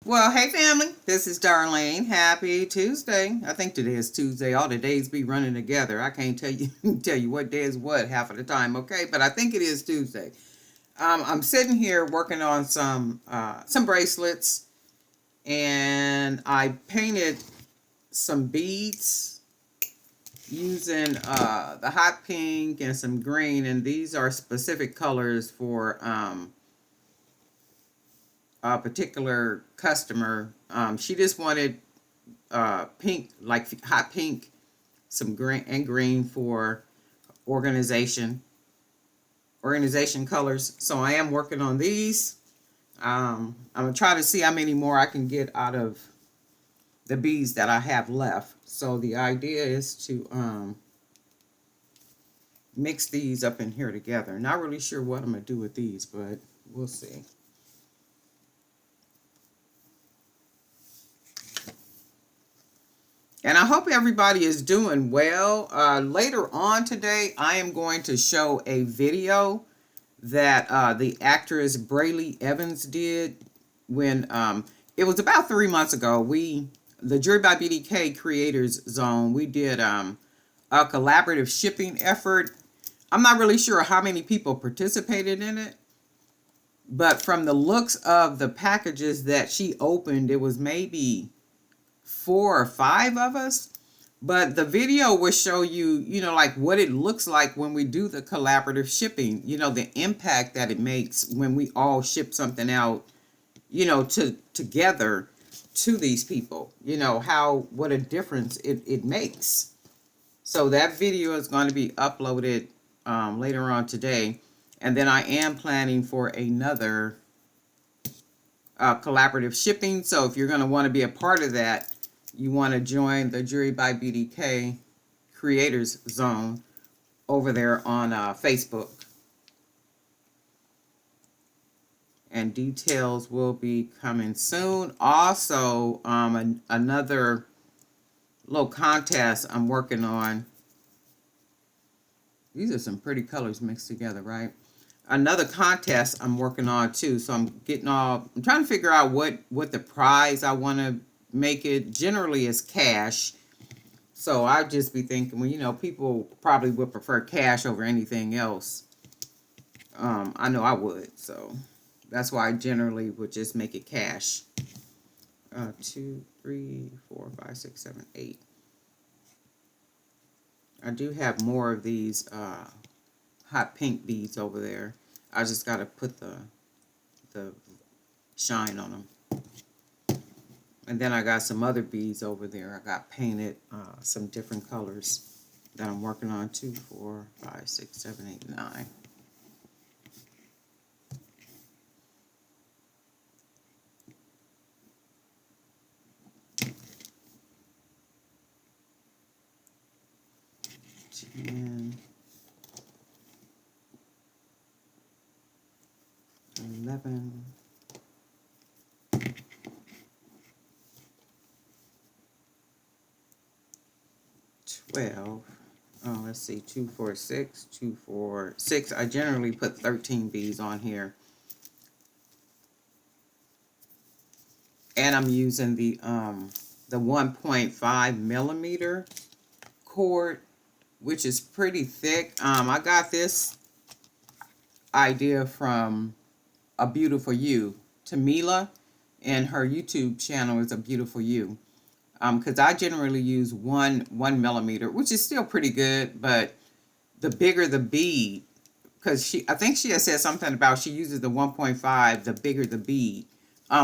Well, hey family, this is Darlene. Happy Tuesday. I think today is Tuesday. All the days be running together. I can't tell you tell you what day is what half of the time, okay? But I think it is Tuesday. I'm sitting here working on some bracelets, and I painted some beads using the hot pink and some green, and these are specific colors for a particular customer. She just wanted pink, like hot pink, some green for organization organization colors. So I am working on these. I'm gonna try to see how many more I can get out of the beads that I have left. So the idea is to mix these up in here together. Not really sure what I'm gonna do with these, but we'll see. And I hope everybody is doing well. Later on today, I am going to show a video that the actress Brayley Evans did when it was about 3 months ago. The Jury by BDK Creators Zone, we did a collaborative shipping effort. I'm not really sure how many people participated in it, but from the looks of the packages that she opened, it was maybe 4 or 5 of us. But the video will show you, like what it looks like when we do the collaborative shipping, the impact that it makes when we all ship something out, together to these people, what a difference it makes. So that video is going to be uploaded later on today. And then I am planning for another collaborative shipping. So if you're going to want to be a part of that, you want to join the Jury by BDK Creators Zone over there on Facebook. And details will be coming soon. Also, another little contest I'm working on. These are some pretty colors mixed together, right? Another contest I'm working on too. So I'm trying to figure out what the prize I want to make it. Generally is cash. So I'd just be thinking, well, people probably would prefer cash over anything else. I know I would. So that's why I generally would just make it cash. 2, 3, 4, 5, 6, 7, 8. I do have more of these hot pink beads over there. I just got to put the shine on them. And then I got some other beads over there. I got painted some different colors that I'm working on. 2, 4, 5, 6, 7, 8, 9. And 11, 12. Oh, let's see, 2, 4, 6, 2, 4, 6. I generally put 13 beads on here. And I'm using the 1.5 millimeter cord, which is pretty thick. I got this idea from A Beautiful You, Tamila, and her YouTube channel is A Beautiful You. Because I generally use 1 millimeter, which is still pretty good, but the bigger the bead, because I think she has said something about she uses the 1.5, the bigger the bead,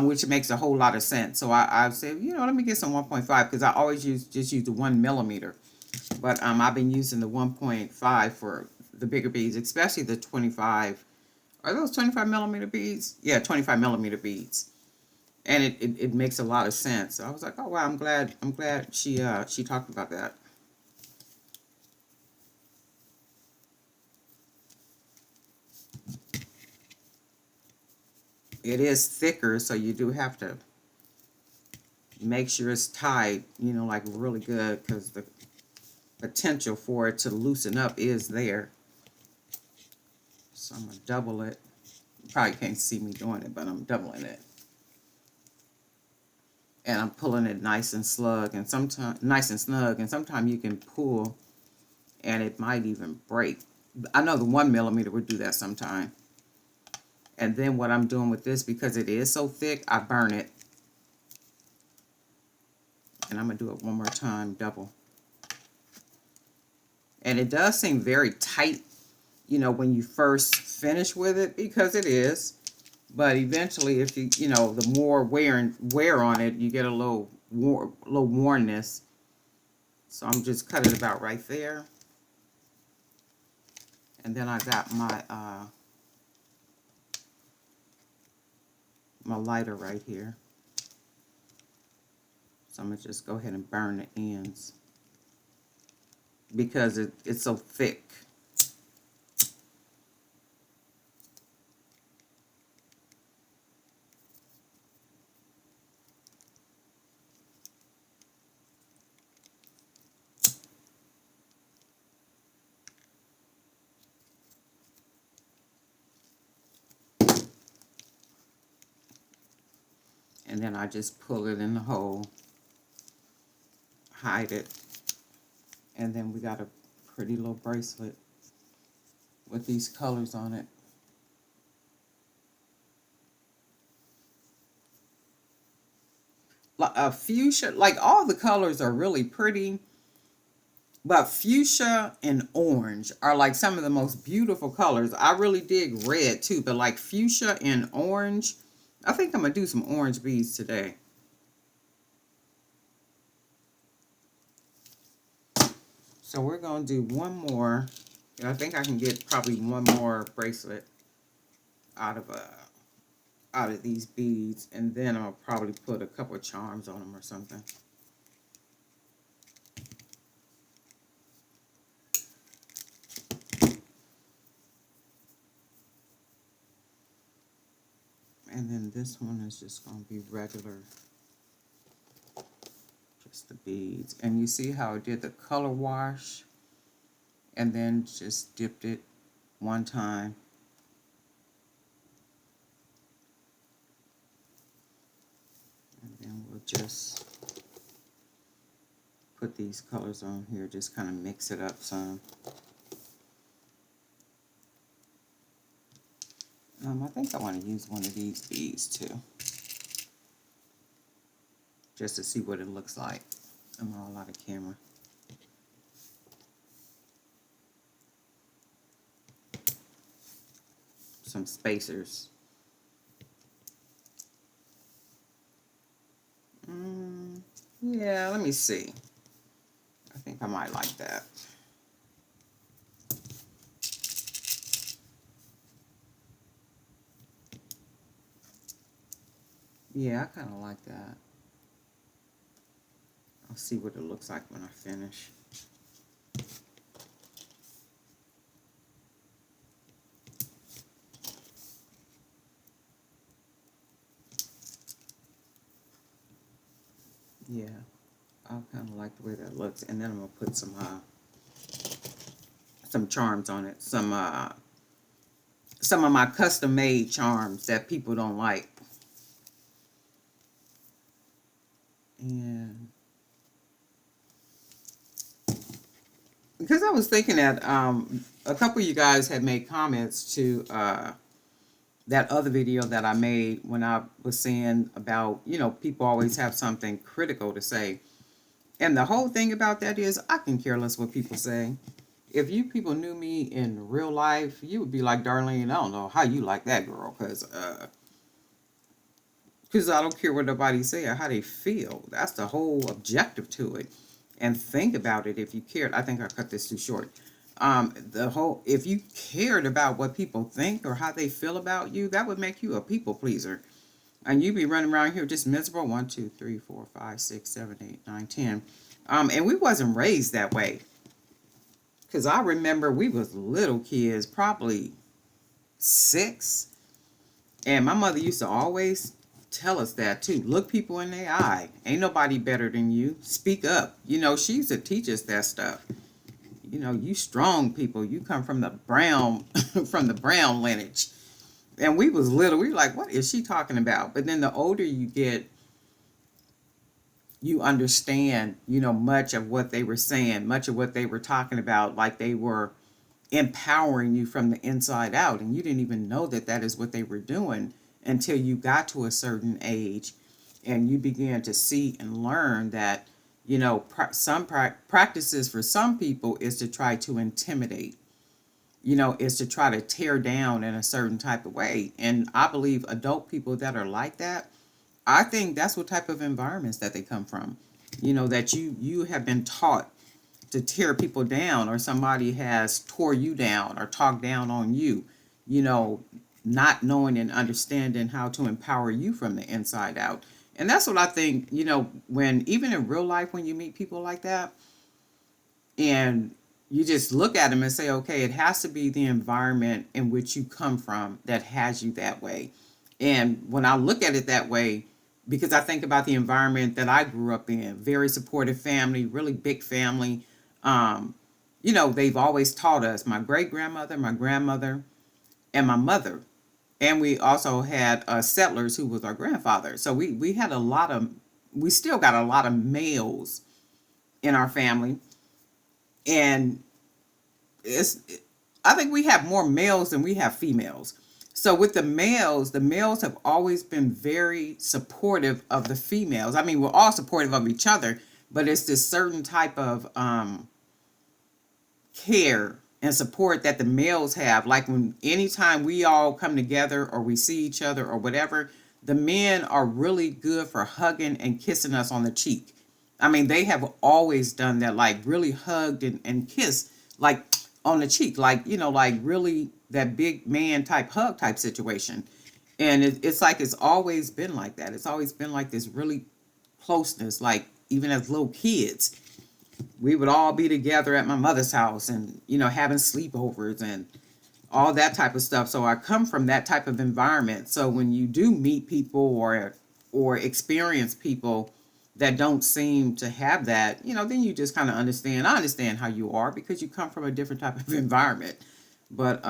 which makes a whole lot of sense. So I said, let me get some 1.5 because I always just use the 1 millimeter. But I've been using the 1.5 for the bigger beads, especially the 25. Are those 25 millimeter beads? Yeah, 25 millimeter beads. And it makes a lot of sense. So I was like, oh wow, I'm glad she talked about that. It is thicker, so you do have to make sure it's tight, like really good, because the potential for it to loosen up is there. So I'm gonna double it. You probably can't see me doing it, but I'm doubling it. And I'm pulling it nice and snug, and sometimes you can pull and it might even break. I know the 1mm would do that sometime. And then what I'm doing with this, because it is so thick, I burn it. And I'm going to do it one more time, double. And it does seem very tight, you know, when you first finish with it, because it is. But eventually, if you know, the more wear on it, you get a little wornness. So I'm just cutting it about right there. And then I got my my lighter right here. So I'm gonna just go ahead and burn the ends because it's so thick. And then I just pull it in the hole, hide it, and then we got a pretty little bracelet with these colors on it. Fuchsia, like all the colors are really pretty, but fuchsia and orange are like some of the most beautiful colors. I really dig red too, but like fuchsia and orange, I think I'm gonna do some orange beads today. So we're gonna do one more. I think I can get probably one more bracelet out of these beads, and then I'll probably put a couple of charms on them or something. And then this one is just going to be regular, just the beads. And you see how I did the color wash and then just dipped it one time. And then we'll just put these colors on here, just kind of mix it up some. I think I want to use one of these beads too, just to see what it looks like. I'm all out of camera. Some spacers. Yeah, let me see. I think I might like that. Yeah, I kind of like that. I'll see what it looks like when I finish. Yeah, I kind of like the way that looks. And then I'm going to put some charms on it. Some of my custom-made charms that people don't like. And because I was thinking that a couple of you guys had made comments to that other video that I made when I was saying about, you know, people always have something critical to say. And the whole thing about that is I can care less what people say. If you people knew me in real life, you would be like, Darlene, I don't know how you like that girl, because I don't care what nobody say or how they feel. That's the whole objective to it. And think about it if you cared. I think I cut this too short. If you cared about what people think or how they feel about you, that would make you a people pleaser. And you'd be running around here just miserable. 1, 2, 3, 4, 5, 6, 7, 8, 9, 10. And we wasn't raised that way. Because I remember we was little kids, probably 6. And my mother used to always tell us that too. Look people in the eye. Ain't nobody better than you. Speak up. You know, she used to teach us that stuff. You know, you strong people. You come from the brown, from the brown lineage. And we was little. We were like, what is she talking about? But then the older you get, you understand, much of what they were saying, much of what they were talking about, like they were empowering you from the inside out. And you didn't even know that that is what they were doing until you got to a certain age and you began to see and learn that, some practices for some people is to try to intimidate, is to try to tear down in a certain type of way. And I believe adult people that are like that, I think that's what type of environments that they come from. That you have been taught to tear people down, or somebody has tore you down or talked down on you, you know, not knowing and understanding how to empower you from the inside out. And that's what I think, when even in real life, when you meet people like that, and you just look at them and say, okay, it has to be the environment in which you come from that has you that way. And when I look at it that way, because I think about the environment that I grew up in, very supportive family, really big family. Um, they've always taught us, my great grandmother, my grandmother, and my mother. And we also had settlers who was our grandfather. So we had we still got a lot of males in our family. And it's I think we have more males than we have females. So with the males have always been very supportive of the females. I mean, we're all supportive of each other, but it's this certain type of care and support that the males have. Like when anytime we all come together or we see each other or whatever, the men are really good for hugging and kissing us on the cheek. I mean, they have always done that, like really hugged and kissed, like on the cheek, like, like really that big man type hug type situation. And it's like it's always been like that. It's always been like this really closeness, like even as little kids we would all be together at my mother's house and having sleepovers and all that type of stuff. So I come from that type of environment. So when you do meet people or experience people that don't seem to have that, then you just kind of understand. I understand how you are because you come from a different type of environment. But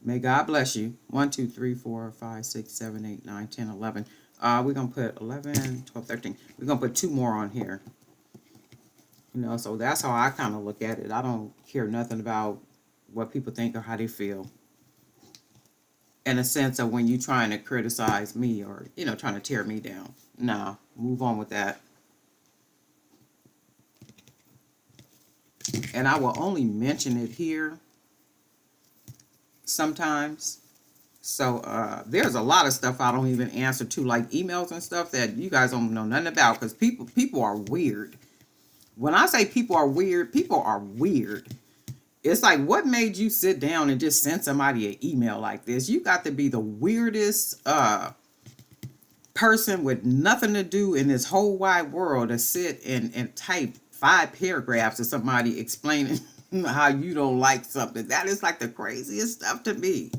may God bless you. 1, 2, 3, 4, 5, 6, 7, 8, 9, 10, 11. We're going to put 11, 12, 13. We're going to put 2 more on here. So that's how I kind of look at it. I don't care nothing about what people think or how they feel. In a sense of when you trying to criticize me or, trying to tear me down. Nah, move on with that. And I will only mention it here sometimes. So there's a lot of stuff I don't even answer to, like emails and stuff that you guys don't know nothing about, because people are weird. When I say people are weird, people are weird. It's like, what made you sit down and just send somebody an email like this? You got to be the weirdest person with nothing to do in this whole wide world to sit and type 5 paragraphs to somebody explaining how you don't like something. That is like the craziest stuff to me.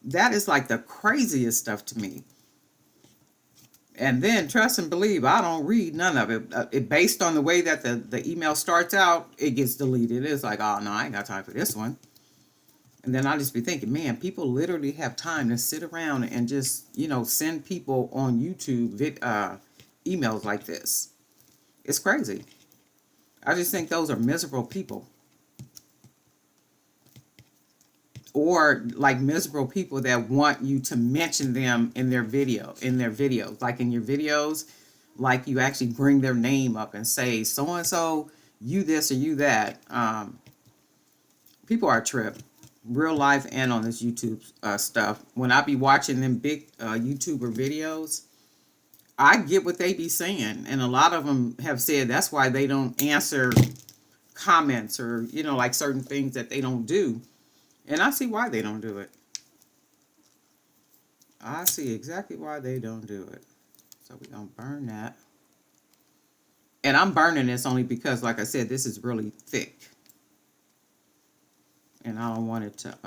That is like the craziest stuff to me. And then, trust and believe, I don't read none of it. It based on the way that the email starts out, it gets deleted. It's like, oh, no, I ain't got time for this one. And then I just be thinking, man, people literally have time to sit around and just, send people on YouTube emails like this. It's crazy. I just think those are miserable people. Or like miserable people that want you to mention them in their videos, like in your videos, like you actually bring their name up and say, so and so, you this or you that. People are trip, real life and on this YouTube stuff. When I be watching them big YouTuber videos, I get what they be saying, and a lot of them have said that's why they don't answer comments or like certain things that they don't do. And I see why they don't do it. I see exactly why they don't do it. So we're going to burn that. And I'm burning this only because, like I said, this is really thick. And I don't want it to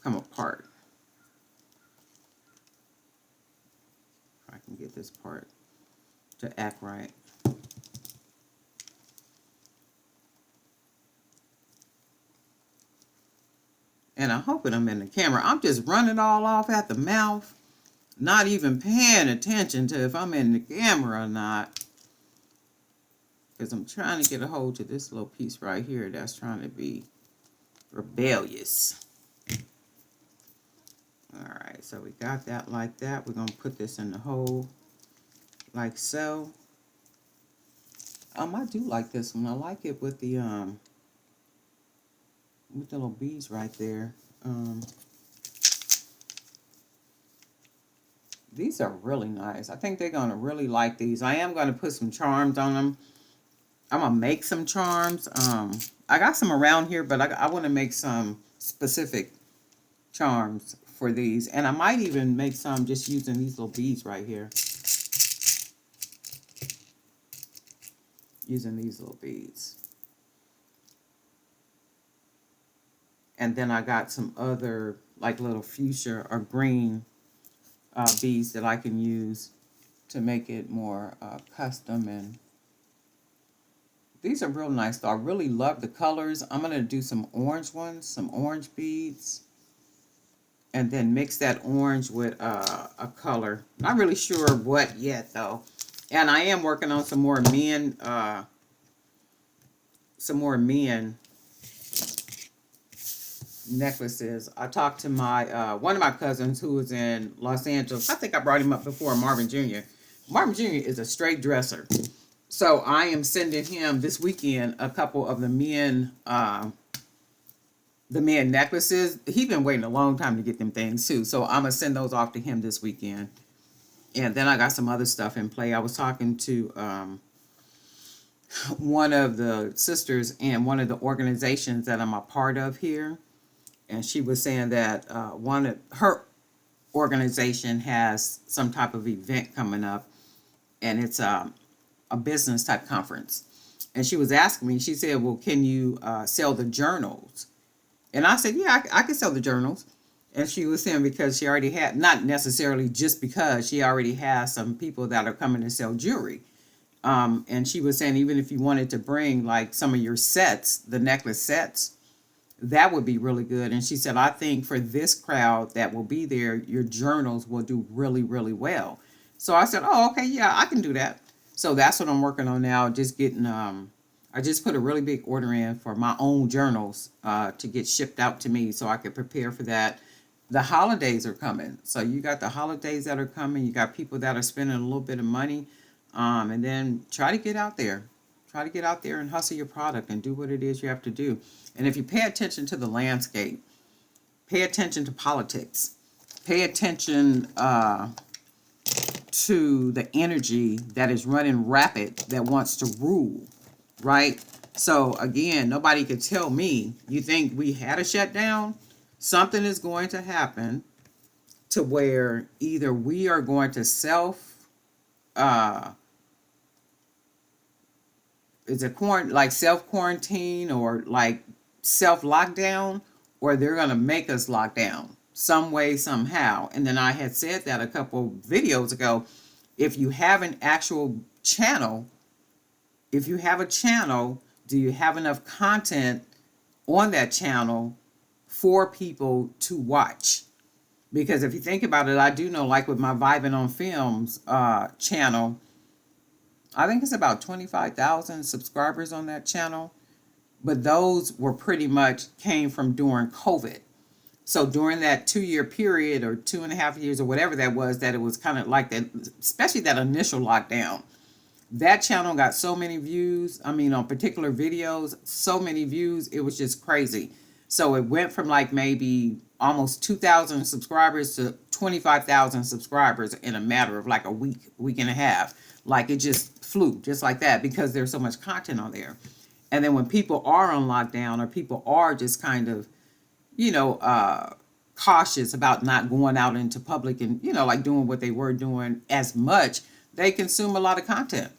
come apart. If I can get this part to act right. And I'm hoping I'm in the camera. I'm just running all off at the mouth. not even paying attention to if I'm in the camera or not. Because I'm trying to get a hold to this little piece right here that's trying to be rebellious. Alright, so we got that like that. We're going to put this in the hole like so. I do like this one. I like it with the little beads right there. These are really nice. I think they're going to really like these. I am going to put some charms on them. I'm going to make some charms. I got some around here, but I want to make some specific charms for these. And I might even make some just using these little beads right here. Using these little beads. And then I got some other like little fuchsia or green beads that I can use to make it more custom. And these are real nice though. I really love the colors. I'm going to do some orange ones, some orange beads. And then mix that orange with a color. Not really sure what yet though. And I am working on some more men necklaces. I talked to my one of my cousins who was in Los Angeles. I think I brought him up before, Marvin Jr. Marvin Jr. is a straight dresser. So I am sending him this weekend a couple of the men necklaces. He's been waiting a long time to get them things too. So I'm going to send those off to him this weekend. And then I got some other stuff in play. I was talking to one of the sisters in one of the organizations that I'm a part of here. And she was saying that one of her organization has some type of event coming up. And it's a business type conference. And she was asking me, she said, well, can you sell the journals? And I said, yeah, I can sell the journals. And she was saying because she already had, not necessarily just because, she already has some people that are coming to sell jewelry. And she was saying even if you wanted to bring like some of your sets, the necklace sets, that would be really good. And she said, I think for this crowd that will be there, your journals will do really, really well. So I said, oh, okay, yeah, I can do that. So that's what I'm working on now, just getting, I just put a really big order in for my own journals to get shipped out to me so I could prepare for that. The holidays are coming. So you got the holidays that are coming. You got people that are spending a little bit of money. And then try to get out there. Try to get out there and hustle your product and do what it is you have to do. And if you pay attention to the landscape, pay attention to politics, pay attention to the energy that is running rapid that wants to rule, right? So again, nobody could tell me, you think we had a shutdown? Something is going to happen to where either we are going to self-quarantine or like self-lockdown, or they're going to make us lock down some way, somehow. And then I had said that a couple videos ago. If you have an actual channel, if you have a channel, do you have enough content on that channel for people to watch? Because if you think about it, I do know, like with my Vibing on Films channel, I think it's about 25,000 subscribers on that channel. But those were pretty much came from during COVID. So during that 2-year period or 2.5 years or whatever that was, that it was kind of like that, especially that initial lockdown, that channel got so many views. I mean, on particular videos, so many views, it was just crazy. So it went from like maybe almost 2,000 subscribers to 25,000 subscribers in a matter of like a week and a half. Like it just flew just like that because there's so much content on there. And then when people are on lockdown or people are just kind of, cautious about not going out into public and, like doing what they were doing as much, they consume a lot of content.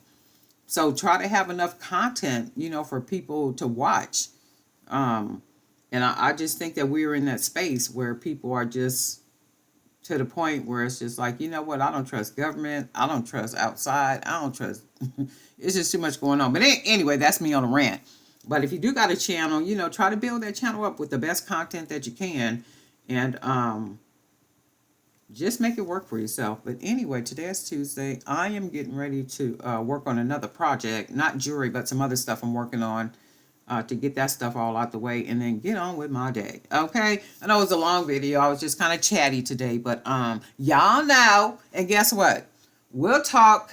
So try to have enough content, for people to watch. And I just think that we're in that space where people are just to the point where it's just like, you know what, I don't trust government. I don't trust outside. I don't trust, it's just too much going on. But anyway, that's me on a rant. But if you do got a channel, try to build that channel up with the best content that you can. And Just make it work for yourself. But anyway, today is Tuesday. I am getting ready to work on another project, not jewelry, but some other stuff I'm working on to get that stuff all out the way and then get on with my day. Okay. I know it was a long video. I was just kind of chatty today, but y'all know. And guess what? We'll talk